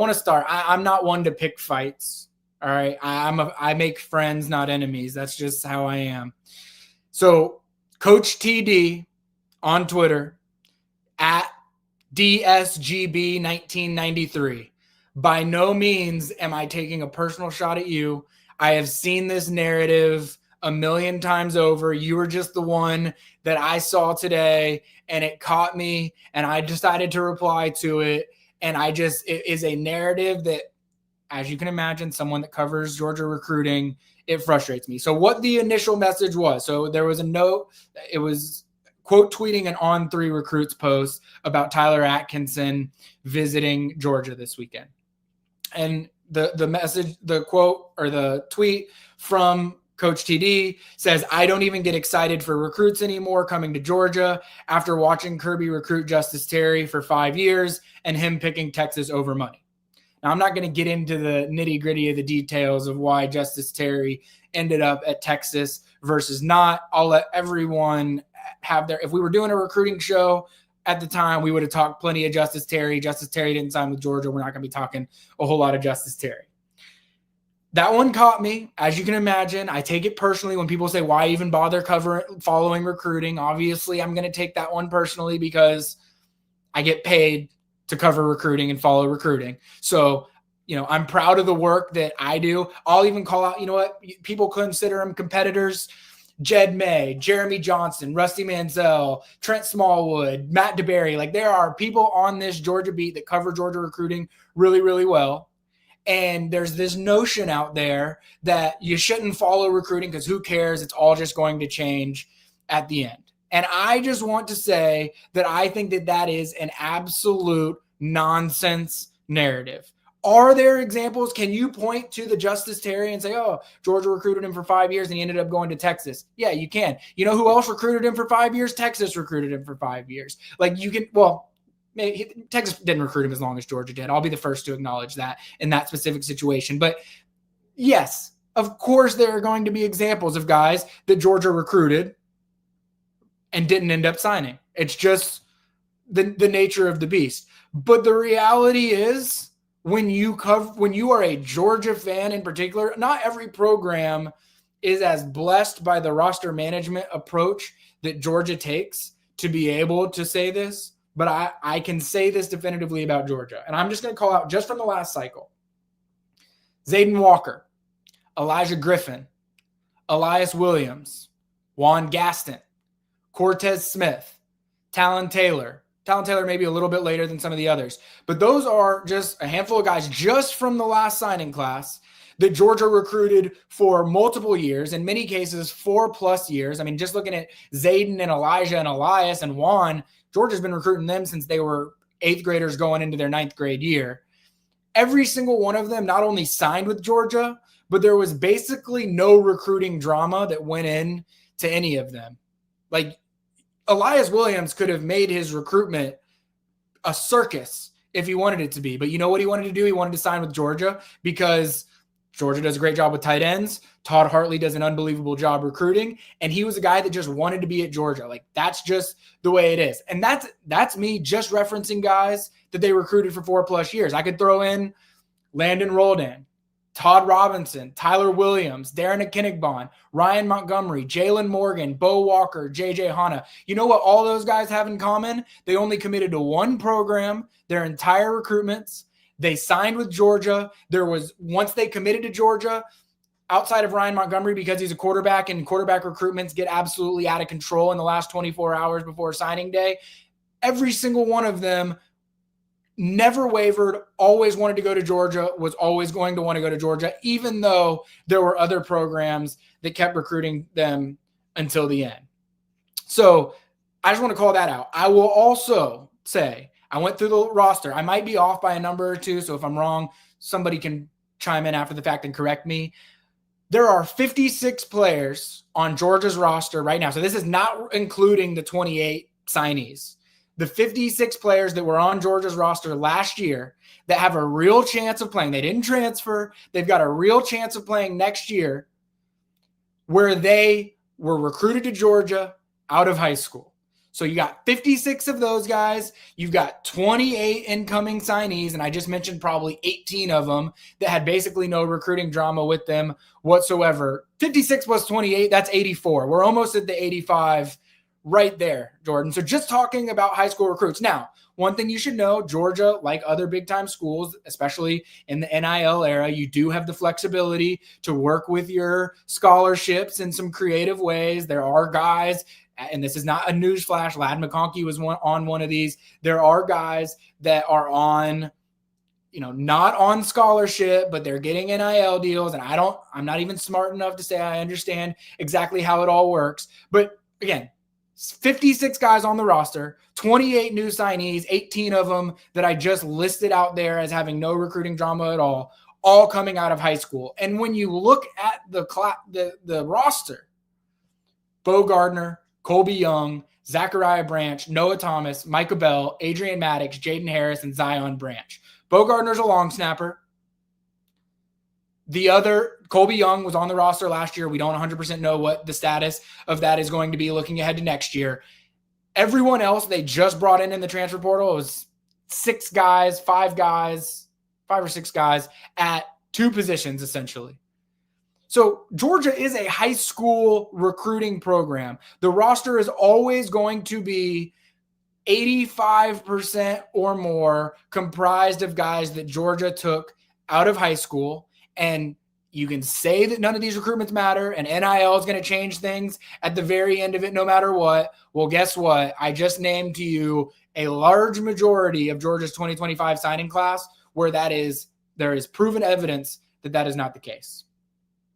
want to start. I'm not one to pick fights. All right. I make friends, not enemies. That's just how I am. So Coach TD on Twitter at DSGB1993. By no means am I taking a personal shot at you. I have seen this narrative a million times over. You were just the one that I saw today, and it caught me, and I decided to reply to it. And it is a narrative that, as you can imagine, someone that covers Georgia recruiting, it frustrates me. So what the initial message was, so there was a note, it was quote tweeting an On3 Recruits post about Tyler Atkinson visiting Georgia this weekend. And the message, the quote or the tweet from Coach TD says, "I don't even get excited for recruits anymore coming to Georgia after watching Kirby recruit Justice Terry for 5 years and him picking Texas over money." Now, I'm not going to get into the nitty gritty of the details of why Justice Terry ended up at Texas versus not. I'll let everyone have their, if we were doing a recruiting show at the time, we would have talked plenty of Justice Terry. Justice Terry didn't sign with Georgia. We're not going to be talking a whole lot of Justice Terry. That one caught me. As you can imagine, I take it personally when people say, why even bother following recruiting? Obviously, I'm going to take that one personally because I get paid to cover recruiting and follow recruiting. So, I'm proud of the work that I do. I'll even call out, people consider them competitors. Jed May, Jeremy Johnson, Rusty Manziel, Trent Smallwood, Matt DeBerry. Like, there are people on this Georgia beat that cover Georgia recruiting really, really well. And there's this notion out there that you shouldn't follow recruiting because who cares? It's all just going to change at the end. And I just want to say that I think that is an absolute nonsense narrative. Are there examples? Can you point to the Justice Terry and say, oh, Georgia recruited him for 5 years and he ended up going to Texas? Yeah, you can. You know who else recruited him for 5 years? Texas recruited him for 5 years. Like, you can, well, maybe Texas didn't recruit him as long as Georgia did. I'll be the first to acknowledge that in that specific situation. But yes, of course, there are going to be examples of guys that Georgia recruited and didn't end up signing. It's just the nature of the beast. But the reality is, when you are a Georgia fan in particular, not every program is as blessed by the roster management approach that Georgia takes to be able to say this. But I can say this definitively about Georgia. And I'm just going to call out just from the last cycle: Zayden Walker, Elijah Griffin, Elias Williams, Juan Gaston, Cortez Smith, Talon Taylor. Talon Taylor maybe a little bit later than some of the others. But those are just a handful of guys just from the last signing class that Georgia recruited for multiple years, in many cases 4+ years. I mean, just looking at Zayden and Elijah and Elias and Juan, Georgia's been recruiting them since they were 8th graders going into their 9th grade year. Every single one of them not only signed with Georgia, but there was basically no recruiting drama that went in to any of them. Like, Elias Williams could have made his recruitment a circus if he wanted it to be. But you know what he wanted to do? He wanted to sign with Georgia because Georgia does a great job with tight ends. Todd Hartley does an unbelievable job recruiting. And he was a guy that just wanted to be at Georgia. Like, that's just the way it is. And that's me just referencing guys that they recruited for 4+ years. I could throw in Landon Roldan, Todd Robinson, Tyler Williams, Darren Akinnigbon, Ryan Montgomery, Jalen Morgan, Bo Walker, JJ Hanna. You know what all those guys have in common? They only committed to one program their entire recruitments. They signed with Georgia. Once they committed to Georgia, outside of Ryan Montgomery, because he's a quarterback and quarterback recruitments get absolutely out of control in the last 24 hours before signing day, every single one of them never wavered, always wanted to go to Georgia, was always going to want to go to Georgia, even though there were other programs that kept recruiting them until the end. So I just want to call that out. I will also say, I went through the roster. I might be off by a number or two, so if I'm wrong, somebody can chime in after the fact and correct me. There are 56 players on Georgia's roster right now. So this is not including the 28 signees. The 56 players that were on Georgia's roster last year that have a real chance of playing. They didn't transfer. They've got a real chance of playing next year, where they were recruited to Georgia out of high school. So you got 56 of those guys. You've got 28 incoming signees, and I just mentioned probably 18 of them that had basically no recruiting drama with them whatsoever. 56 plus 28, that's 84. We're almost at the 85 right there, Jordan. So just talking about high school recruits. Now, one thing you should know, Georgia, like other big-time schools, especially in the NIL era, you do have the flexibility to work with your scholarships in some creative ways. There are guys, and this is not a newsflash, Ladd McConkey was on one of these. There are guys that are on, not on scholarship, but they're getting NIL deals. And I'm not even smart enough to say I understand exactly how it all works. But again, 56 guys on the roster, 28 new signees, 18 of them that I just listed out there as having no recruiting drama at all coming out of high school. And when you look at the roster, Bo Gardner, Colby Young, Zachariah Branch, Noah Thomas, Micah Bell, Adrian Maddox, Jaden Harris, and Zion Branch. Bo Gardner's a long snapper. The other, Colby Young, was on the roster last year. We don't 100% know what the status of that is going to be looking ahead to next year. Everyone else they just brought in the transfer portal, it was 5 or 6 guys at 2 positions, essentially. So Georgia is a high school recruiting program. The roster is always going to be 85% or more comprised of guys that Georgia took out of high school. And you can say that none of these recruitments matter and NIL is going to change things at the very end of it no matter what. Well, guess what? I just named to you a large majority of Georgia's 2025 signing class where there is proven evidence that is not the case.